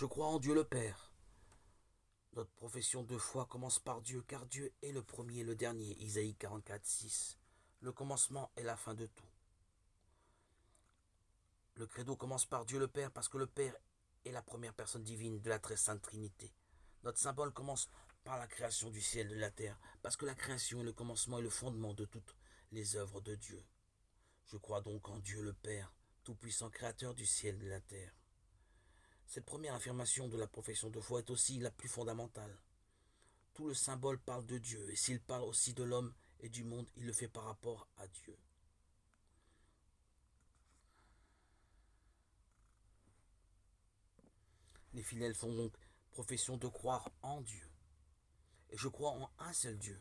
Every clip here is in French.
Je crois en Dieu le Père. Notre profession de foi commence par Dieu, car Dieu est le premier et le dernier. Isaïe 44, 6. Le commencement est la fin de tout. Le credo commence par Dieu le Père, parce que le Père est la première personne divine de la très sainte Trinité. Notre symbole commence par la création du ciel et de la terre, parce que la création est le commencement et le fondement de toutes les œuvres de Dieu. Je crois donc en Dieu le Père, tout-puissant créateur du ciel et de la terre. Cette première affirmation de la profession de foi est aussi la plus fondamentale. Tout le symbole parle de Dieu, et s'il parle aussi de l'homme et du monde, il le fait par rapport à Dieu. Les fidèles font donc profession de croire en Dieu. Et je crois en un seul Dieu.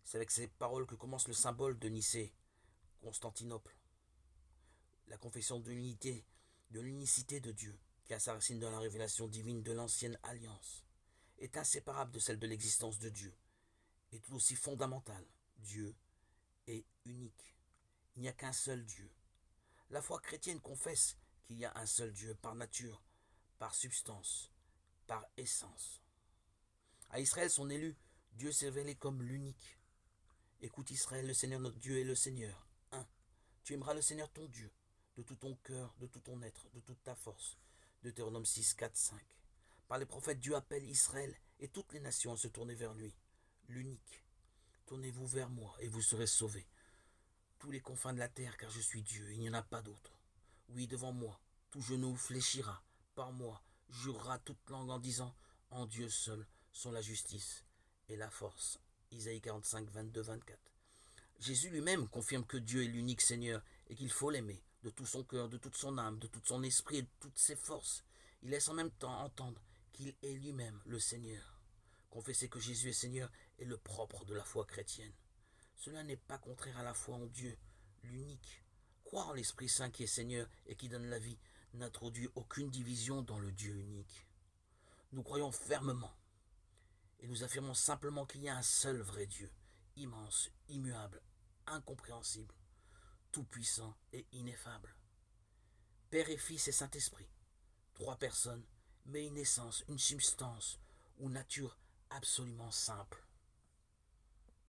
C'est avec ces paroles que commence le symbole de Nicée, Constantinople. La confession de l'unité, de l'unicité de Dieu, qui a sa racine dans la révélation divine de l'ancienne alliance, est inséparable de celle de l'existence de Dieu, et tout aussi fondamentale. Dieu est unique. Il n'y a qu'un seul Dieu. La foi chrétienne confesse qu'il y a un seul Dieu par nature, par substance, par essence. À Israël, son élu, Dieu s'est révélé comme l'unique. Écoute Israël, le Seigneur notre Dieu est le Seigneur. 1. Tu aimeras le Seigneur ton Dieu, de tout ton cœur, de tout ton être, de toute ta force. Deutéronome 6, 4, 5. Par les prophètes, Dieu appelle Israël et toutes les nations à se tourner vers lui. L'unique. Tournez-vous vers moi et vous serez sauvés. Tous les confins de la terre, car je suis Dieu, il n'y en a pas d'autre. Oui, devant moi, tout genou fléchira. Par moi, jurera toute langue en disant, en Dieu seul sont la justice et la force. Isaïe 45, 22, 24. Jésus lui-même confirme que Dieu est l'unique Seigneur et qu'il faut l'aimer de tout son cœur, de toute son âme, de tout son esprit et de toutes ses forces. Il laisse en même temps entendre qu'il est lui-même le Seigneur. Confesser que Jésus est Seigneur est le propre de la foi chrétienne. Cela n'est pas contraire à la foi en Dieu, l'unique. Croire en l'Esprit Saint qui est Seigneur et qui donne la vie n'introduit aucune division dans le Dieu unique. Nous croyons fermement et nous affirmons simplement qu'il y a un seul vrai Dieu, immense, immuable, incompréhensible, tout-puissant et ineffable. Père et Fils et Saint-Esprit, trois personnes, mais une essence, une substance ou nature absolument simple.